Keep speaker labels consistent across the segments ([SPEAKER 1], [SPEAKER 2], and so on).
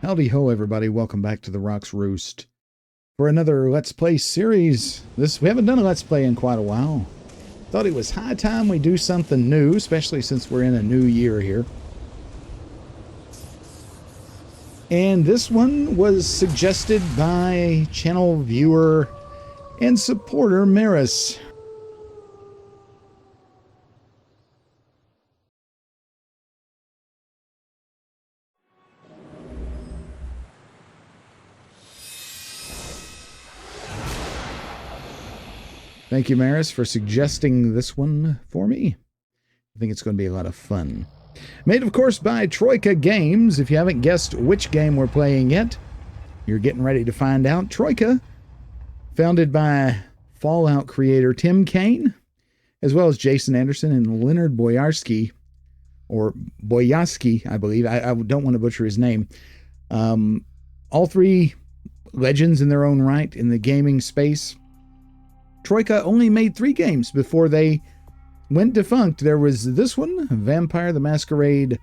[SPEAKER 1] Howdy ho, everybody. Welcome back to the Rock's Roost for another Let's Play series. We haven't done a Let's Play in quite a while. Thought it was high time we do something new, especially since we're in a new year here. And this one was suggested by channel viewer and supporter Maris. Thank you, Maris, for suggesting this one for me. I think it's going to be a lot of fun. Made, of course, by Troika Games. If you haven't guessed which game we're playing yet, you're getting ready to find out. Troika, founded by Fallout creator Tim Kaine, as well as Jason Anderson and Leonard Boyarsky, or Boyarsky, I believe. I don't want to butcher his name. All three legends in their own right in the gaming space. Troika only made 3 games before they went defunct. There was this one, Vampire The Masquerade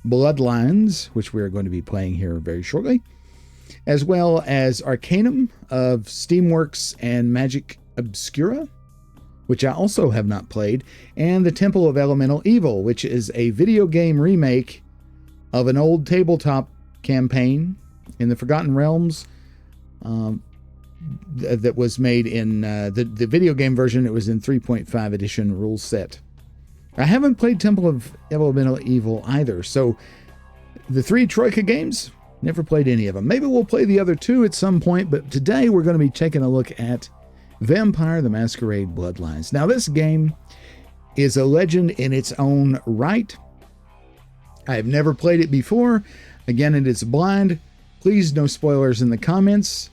[SPEAKER 1] Bloodlines, which we're going to be playing here very shortly, as well as Arcanum of Steamworks and Magic Obscura, which I also have not played, and The Temple of Elemental Evil, which is a video game remake of an old tabletop campaign in the Forgotten Realms, that was made in the video game version. It was in 3.5 edition rule set. I haven't played Temple of Elemental Evil either, so the 3 Troika games, never played any of them. Maybe we'll play the other 2 at some point, but today we're going to be taking a look at Vampire The Masquerade Bloodlines. Now, this game is a legend in its own right. I have never played it before. Again, it is blind. Please, no spoilers in the comments.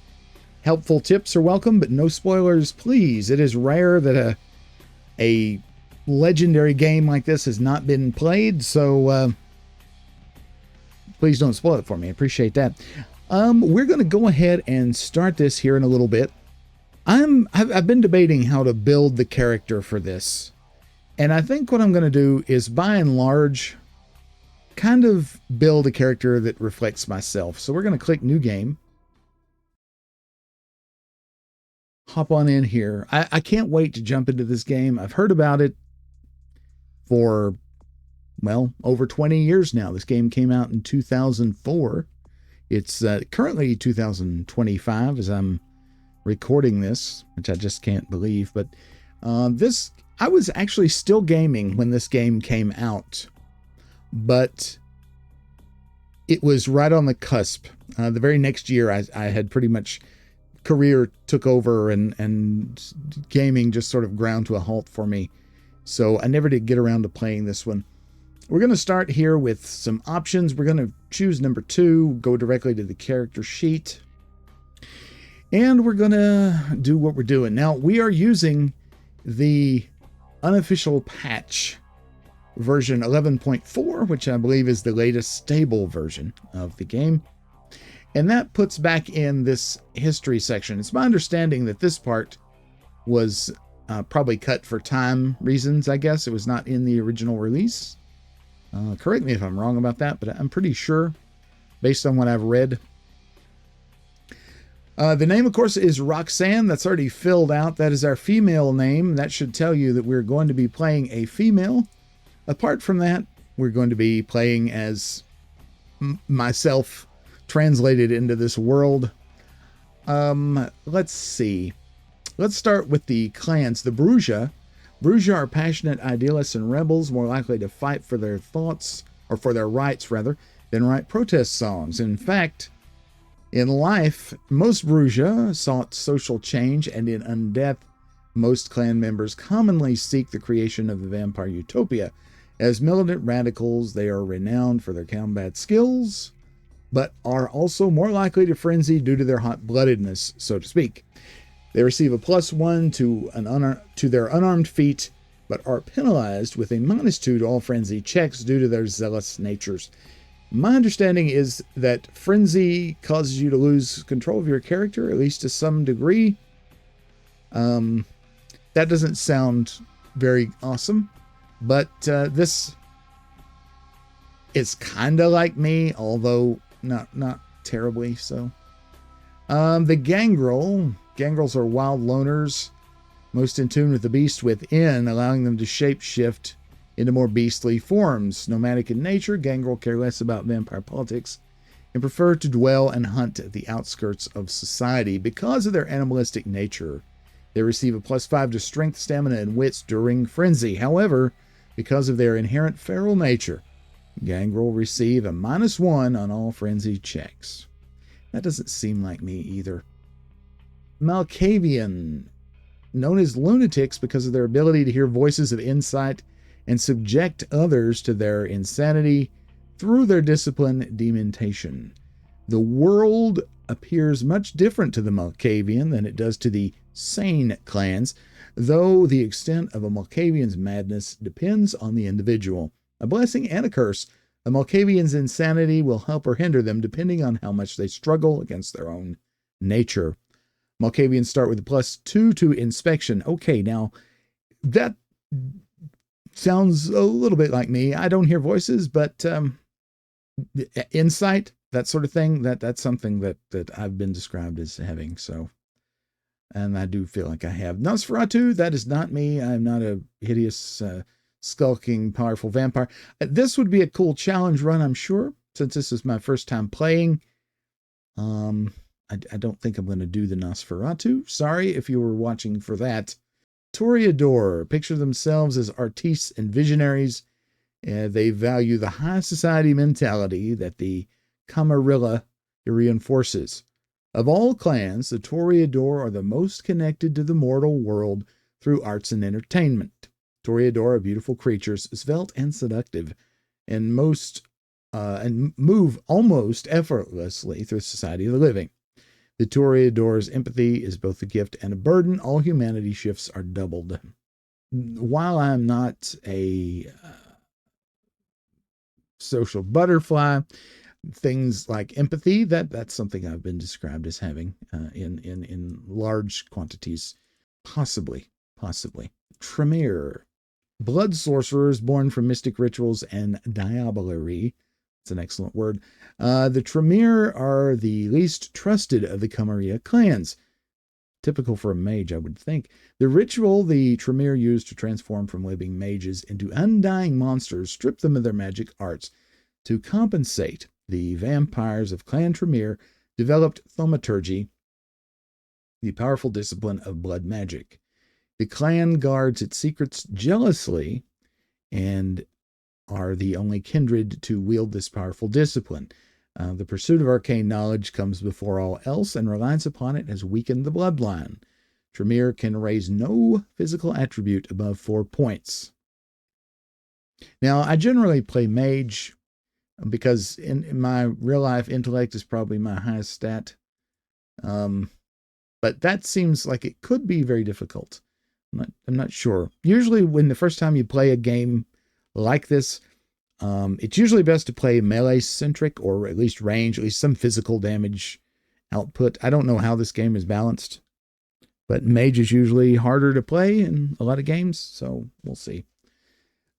[SPEAKER 1] Helpful tips are welcome, but no spoilers, please. It is rare that a legendary game like this has not been played, so please don't spoil it for me. I appreciate that. We're going to go ahead and start this here in a little bit. I've been debating how to build the character for this, and I think what I'm going to do is, by and large, kind of build a character that reflects myself. So we're going to click New Game. Hop on in here. I can't wait to jump into this game. I've heard about it for, well, over 20 years now. This game came out in 2004. It's currently 2025 as I'm recording this, which I just can't believe. But I was actually still gaming when this game came out, but it was right on the cusp. The very next year, I had pretty much career took over and gaming just sort of ground to a halt for me. So I never did get around to playing this one. We're going to start here with some options. We're going to choose number 2, go directly to the character sheet. And we're going to do what we're doing. Now, we are using the unofficial patch version 11.4, which I believe is the latest stable version of the game. And that puts back in this history section. It's my understanding that this part was probably cut for time reasons, I guess. It was not in the original release. Correct me if I'm wrong about that, but I'm pretty sure, based on what I've read. The name, of course, is Roxanne. That's already filled out. That is our female name. That should tell you that we're going to be playing a female. Apart from that, we're going to be playing as myself, translated into this world. Let's see. Let's start with the clans. The Bruja. Bruja are passionate idealists and rebels, more likely to fight for their thoughts, or for their rights rather, than write protest songs. In fact, in life, most Bruja sought social change, and in undeath, most clan members commonly seek the creation of the vampire utopia. As militant radicals, they are renowned for their combat skills, but are also more likely to frenzy due to their hot-bloodedness, so to speak. They receive a +1 to their unarmed feat, but are penalized with a -2 to all frenzy checks due to their zealous natures. My understanding is that frenzy causes you to lose control of your character, at least to some degree. That doesn't sound very awesome, but this is kind of like me, although not terribly so. The gangrel. Gangrels are wild loners, most in tune with the beast within, allowing them to shape-shift into more beastly forms. Nomadic in nature, gangrel care less about vampire politics and prefer to dwell and hunt at the outskirts of society. Because of their animalistic nature, they receive a +5 to strength, stamina, and wits during frenzy. However, because of their inherent feral nature, gangrel receive a -1 on all frenzy checks. That doesn't seem like me either. Malkavian, known as lunatics because of their ability to hear voices of insight and subject others to their insanity through their discipline dementation. The world appears much different to the Malkavian than it does to the sane clans, though the extent of a Malkavian's madness depends on the individual. A blessing and a curse. A Malkavian's insanity will help or hinder them depending on how much they struggle against their own nature. Malkavians start with a +2 to inspection. Okay, now that sounds a little bit like me. I don't hear voices, but insight, that sort of thing, that's something that I've been described as having. So, and I do feel like I have. Nosferatu, that is not me. I'm not a hideous, skulking, powerful vampire. This would be a cool challenge run, I'm sure, since this is my first time playing. I don't think I'm going to do the Nosferatu. Sorry if you were watching for that. Toreador picture themselves as artistes and visionaries. They value the high society mentality that the Camarilla reinforces. Of all clans, the Toreador are the most connected to the mortal world through arts and entertainment. Toreador are beautiful creatures, svelte and seductive, and move almost effortlessly through society of the living. The Toreador's empathy is both a gift and a burden. All humanity shifts are doubled. While I'm not a social butterfly, things like empathy, that's something I've been described as having in large quantities. Possibly. Tremere. Blood sorcerers born from mystic rituals and diablerie. It's an excellent word. The Tremere are the least trusted of the Camarilla clans. Typical for a mage, I would think. The ritual the Tremere used to transform from living mages into undying monsters stripped them of their magic arts. To compensate, the vampires of Clan Tremere developed thaumaturgy, the powerful discipline of blood magic. The clan guards its secrets jealously and are the only kindred to wield this powerful discipline. The pursuit of arcane knowledge comes before all else, and reliance upon it has weakened the bloodline. Tremere can raise no physical attribute above 4 points. Now, I generally play mage because in my real life, intellect is probably my highest stat. But that seems like it could be very difficult. I'm not sure. Usually when the first time you play a game like this, it's usually best to play melee-centric or at least range, at least some physical damage output. I don't know how this game is balanced, but mage is usually harder to play in a lot of games, so we'll see.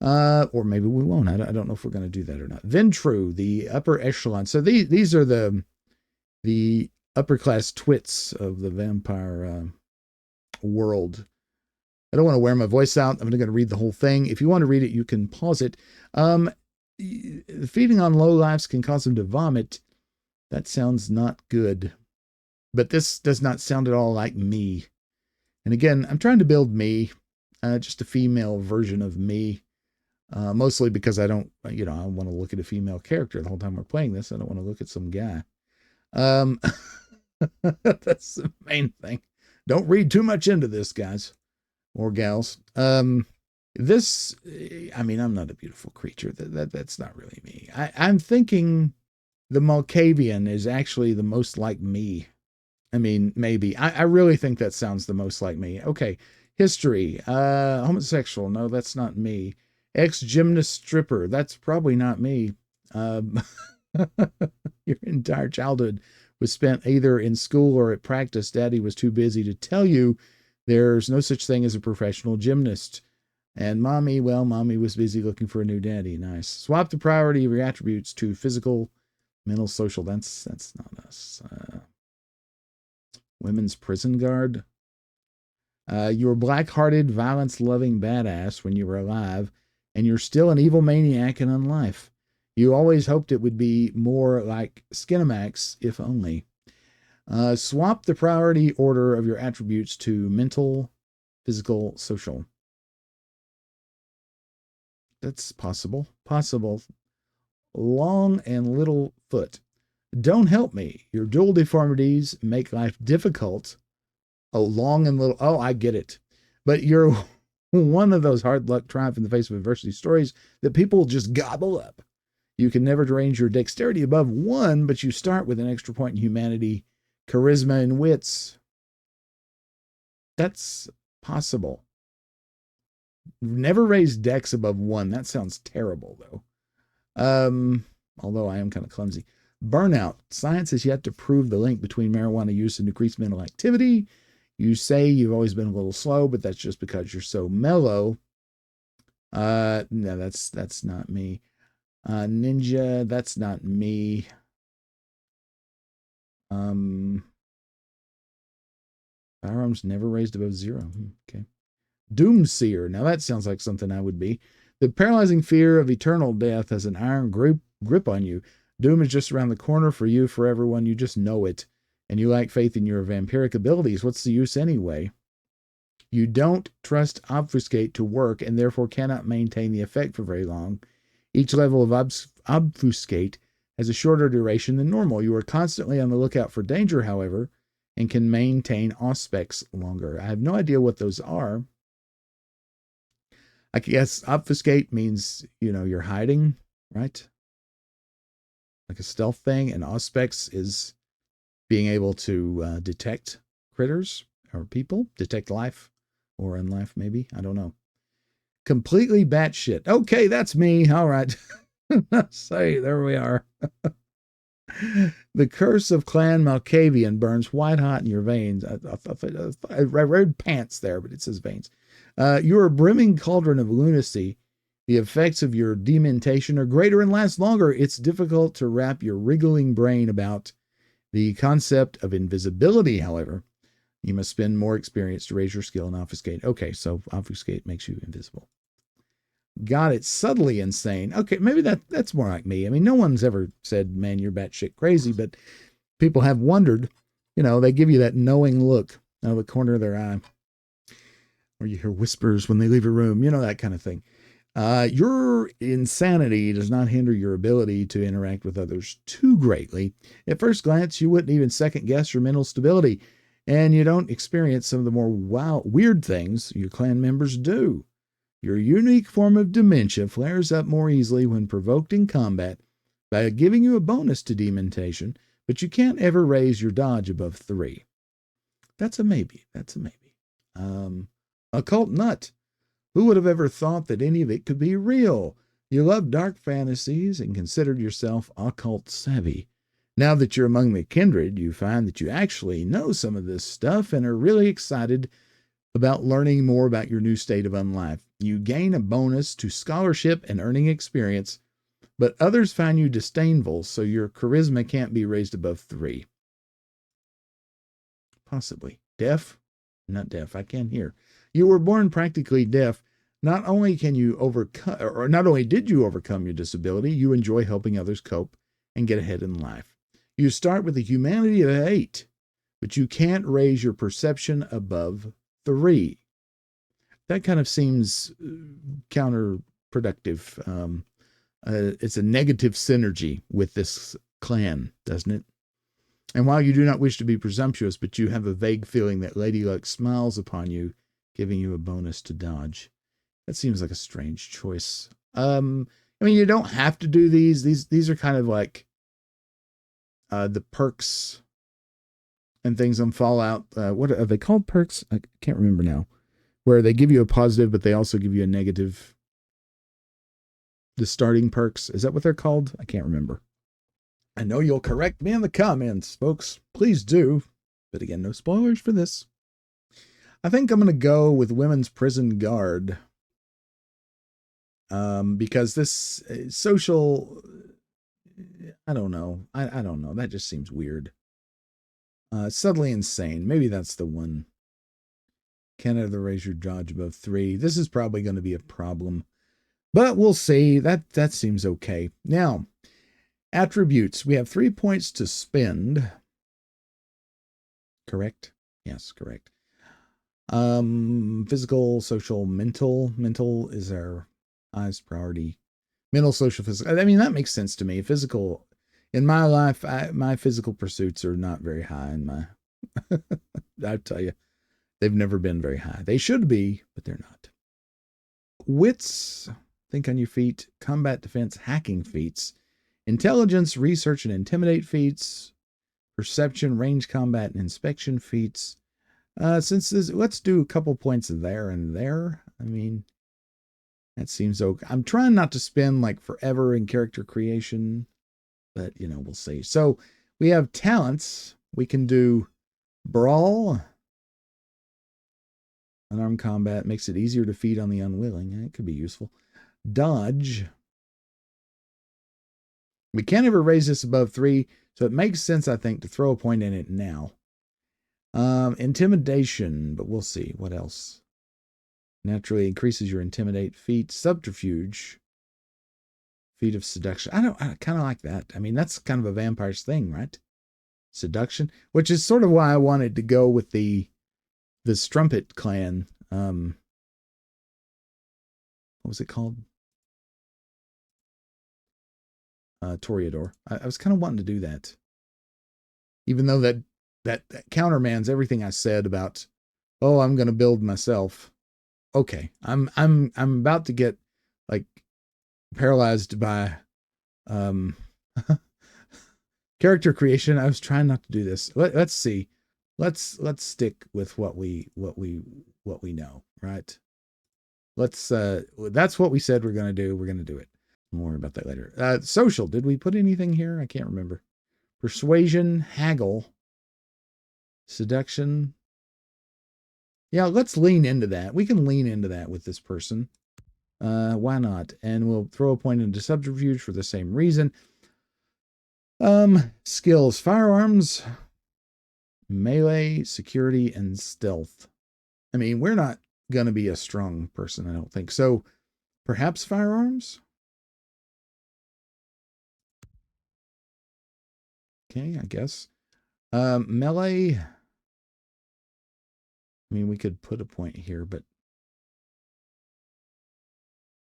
[SPEAKER 1] Or maybe we won't. I don't know if we're going to do that or not. Ventru, the upper echelon. So these are the upper class twits of the vampire world. I don't want to wear my voice out. I'm going to read the whole thing. If you want to read it, you can pause it. Feeding on low lives can cause them to vomit. That sounds not good. But this does not sound at all like me. And again, I'm trying to build me, just a female version of me. Mostly because I don't, I want to look at a female character the whole time we're playing this. I don't want to look at some guy. That's the main thing. Don't read too much into this, guys or gals. I'm not a beautiful creature. That's not really me. I'm thinking the Malkavian is actually the most like me. Maybe. I really think that sounds the most like me. Okay. History. Homosexual. No, that's not me. Ex-gymnast stripper. That's probably not me. Your entire childhood was spent either in school or at practice. Daddy was too busy to tell you there's no such thing as a professional gymnast. And mommy was busy looking for a new daddy. Nice. Swap the priority of your attributes to physical Mental social, that's not us. Women's prison guard. You were black-hearted, violence-loving badass when you were alive, and you're still an evil maniac in unlife. You always hoped it would be more like Skinamax, if only. Swap the priority order of your attributes to mental, physical, social. That's possible. Possible. Long and little foot. Don't help me. Your dual deformities make life difficult. Oh, long and little. Oh, I get it. But you're one of those hard luck triumph in the face of adversity stories that people just gobble up. You can never range your dexterity above 1, but you start with an extra point in humanity, charisma, and wits. That's possible. Never raised dex above 1. That sounds terrible, though. Although I am kind of clumsy. Burnout. Science has yet to prove the link between marijuana use and decreased mental activity. You say you've always been a little slow, but that's just because you're so mellow. No, that's not me. Ninja, that's not me. Firearms never raised above 0. Okay. Doomseer. Now that sounds like something I would be. The paralyzing fear of eternal death has an iron grip on you. Doom is just around the corner for you, for everyone. You just know it. And you lack faith in your vampiric abilities. What's the use anyway? You don't trust Obfuscate to work and therefore cannot maintain the effect for very long. Each level of Obfuscate has a shorter duration than normal. You are constantly on the lookout for danger, however, and can maintain Auspex longer. I have no idea what those are. I guess Obfuscate means, you're hiding, right? Like a stealth thing. And Auspex is being able to detect critters or people, detect life or unlife, maybe. I don't know. Completely batshit. Okay, that's me. All right. Say, there we are. The curse of Clan Malkavian burns white hot in your veins. I read pants there, but it says veins. You're a brimming cauldron of lunacy. The effects of your dementation are greater and last longer. It's difficult to wrap your wriggling brain about the concept of invisibility, however. You must spend more experience to raise your skill in Obfuscate. Okay, so Obfuscate makes you invisible. Got it. Subtly insane. Okay, maybe that's more like me. I mean, no one's ever said, man, you're batshit crazy, but people have wondered. They give you that knowing look out of the corner of their eye. Or you hear whispers when they leave a room, that kind of thing. Your insanity does not hinder your ability to interact with others too greatly. At first glance, you wouldn't even second guess your mental stability, and you don't experience some of the more weird things your clan members do. Your unique form of dementia flares up more easily when provoked in combat by giving you a bonus to dementation, but you can't ever raise your dodge above 3. That's a maybe. Occult nut. Who would have ever thought that any of it could be real? You love dark fantasies and considered yourself occult savvy. Now that you're among the kindred, you find that you actually know some of this stuff and are really excited about learning more about your new state of unlife. You gain a bonus to scholarship and earning experience, but others find you disdainful, so your charisma can't be raised above 3. Possibly. Deaf? Not deaf. I can't hear. You were born practically deaf. Not only did you overcome your disability, you enjoy helping others cope and get ahead in life. You start with a humanity of 8, but you can't raise your perception above 3. That kind of seems counterproductive. It's a negative synergy with this clan, doesn't it? And while you do not wish to be presumptuous, but you have a vague feeling that Lady Luck smiles upon you, giving you a bonus to dodge. That seems like a strange choice. You don't have to do these. These are kind of like the perks and things on Fallout. What are they called? Perks? I can't remember now. Where they give you a positive, but they also give you a negative. The starting perks. Is that what they're called? I can't remember. I know you'll correct me in the comments, folks. Please do. But again, no spoilers for this. I think I'm going to go with Women's Prison Guard. Because this social, I don't know. I don't know. That just seems weird. Subtly insane. Maybe that's the one. Canada raise your dodge above 3. This is probably going to be a problem, but we'll see. That seems okay. Now, attributes. We have 3 points to spend. Correct? Yes, correct. Physical, social, mental. Mental is our highest priority. Mental, social, physical. I mean, that makes sense to me. Physical, in my life, my physical pursuits are not very high in my, I tell you, they've never been very high. They should be, but they're not. Wits, think on your feet. Combat, defense, hacking feats. Intelligence, research, and intimidate feats. Perception, range combat, and inspection feats. Since this, let's do a couple points there and there. I mean, that seems okay. I'm trying not to spend like forever in character creation, but we'll see. So we have talents. We can do brawl. Unarmed combat makes it easier to feed on the unwilling. It could be useful. Dodge. We can't ever raise this above 3, so it makes sense, I think, to throw a point in it now. Intimidation, but we'll see. What else? Naturally increases your intimidate feat. Subterfuge. Feat of seduction. I kind of like that. I mean, that's kind of a vampire's thing, right? Seduction, which is sort of why I wanted to go with the Strumpet clan. What was it called? Toreador. I was kind of wanting to do that. Even though that countermands everything I said about, oh, I'm going to build myself. Okay, I'm about to get like paralyzed by character creation. I was trying not to do this. Let's see. Let's stick with what we know, right? Let's that's what we said we're going to do. We're going to do it. More about that later. Social. Did we put anything here? I can't remember. Persuasion, haggle, seduction. Yeah, let's lean into that. We can lean into that with this person. Why not? And we'll throw a point into subterfuge for the same reason. Skills, firearms, melee, security, and stealth. I mean, we're not going to be a strong person, I don't think. So perhaps firearms? Okay, I guess. Melee. I mean, we could put a point here, but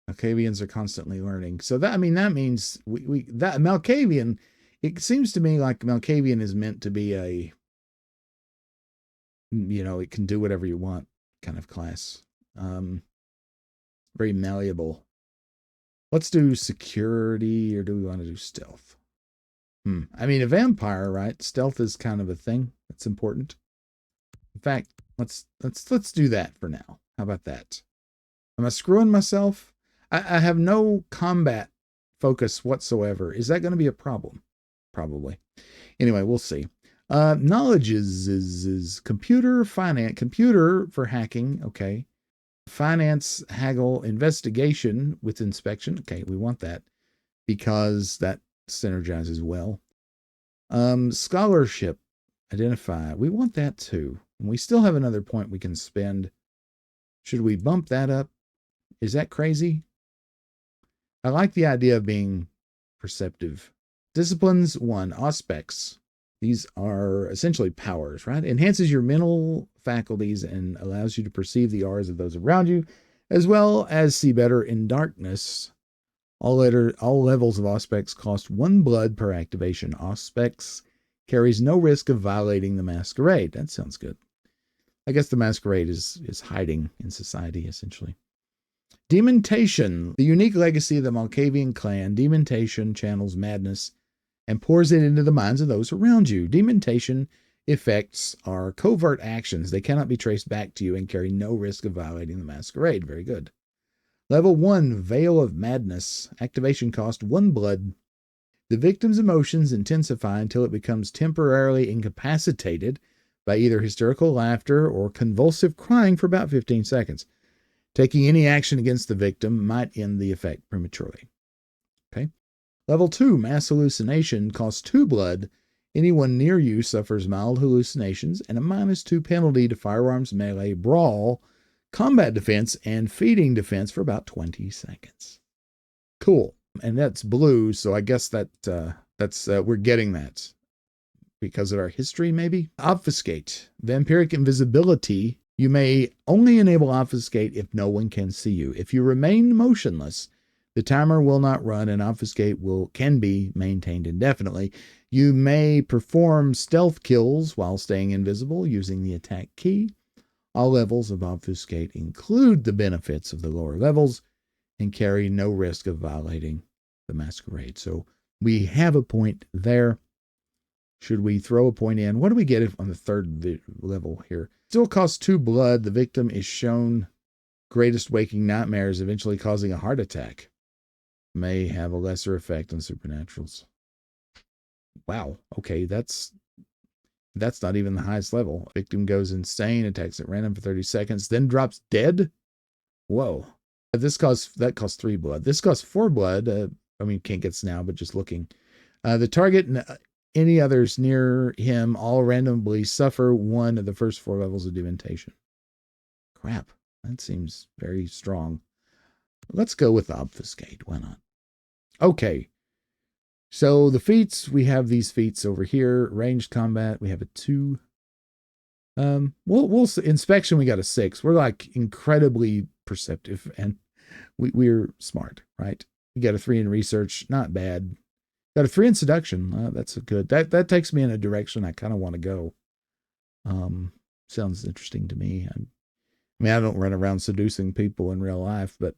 [SPEAKER 1] Malkavians are constantly learning. So that, I mean, that means that Malkavian, it seems to me like Malkavian is meant to be a, it can do whatever you want kind of class. Very malleable. Let's do security, or do we want to do stealth? I mean, a vampire, right? Stealth is kind of a thing that's important. In fact, let's do that for now. How about that? Am I screwing myself? I have no combat focus whatsoever. Is that going to be a problem? Probably. Anyway, we'll see. Knowledge is computer, finance, computer for hacking. Okay. Finance, haggle, investigation with inspection. Okay, we want that because that synergizes well. Scholarship, identify. We want that too. And we still have another point we can spend. Should we bump that up? Is that crazy? I like the idea of being perceptive. Disciplines 1, aspects. These are essentially powers, right? Enhances your mental faculties and allows you to perceive the auras of those around you, as well as see better in darkness. All levels of aspects cost 1 blood per activation. Aspects carries no risk of violating the masquerade. That sounds good. I guess the masquerade is hiding in society, essentially. Demontation. The unique legacy of the Malkavian clan. Demontation channels madness and pours it into the minds of those around you. Demontation effects are covert actions. They cannot be traced back to you and carry no risk of violating the masquerade. Very good. Level 1, Veil of Madness. Activation cost 1 blood. The victim's emotions intensify until it becomes temporarily incapacitated by either hysterical laughter or convulsive crying for about 15 seconds. Taking any action against the victim might end the effect prematurely. Okay. Level 2, mass hallucination, costs 2 blood. Anyone near you suffers mild hallucinations and a -2 penalty to firearms, melee, brawl, combat defense, and feeding defense for about 20 seconds. Cool. And that's blue, so I guess that's we're getting that because of our history, maybe. Obfuscate. Vampiric invisibility. You may only enable obfuscate if no one can see you. If you remain motionless, the timer will not run and obfuscate can be maintained indefinitely. You may perform stealth kills while staying invisible using the attack key. All levels of obfuscate include the benefits of the lower levels and carry no risk of violating the masquerade. So we have a point there. Should we throw a point in? What do we get on the third level here? Still costs 2 blood. The victim is shown greatest waking nightmares, eventually causing a heart attack. May have a lesser effect on supernaturals. Wow. Okay, that's not even the highest level. Victim goes insane, attacks at random for 30 seconds, then drops dead. Whoa. That costs 3 blood. This costs 4 blood. Can't get now, but just looking. The target and any others near him all randomly suffer one of the first 4 levels of dementation. Crap. That seems very strong. Let's go with obfuscate. Why not? Okay. So the feats, we have these feats over here. Ranged combat, we have a 2. We'll inspection, we got a 6. We're like incredibly perceptive and we're smart, right? We got a 3 in research, not bad. Got a 3 in seduction. That's a good. That takes me in a direction I kind of want to go. Sounds interesting to me. I don't run around seducing people in real life, but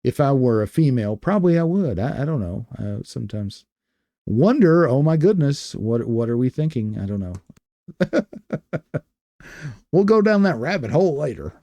[SPEAKER 1] if I were a female, probably I would. I don't know. Sometimes wonder, oh my goodness, what are we thinking? I don't know. We'll go down that rabbit hole later.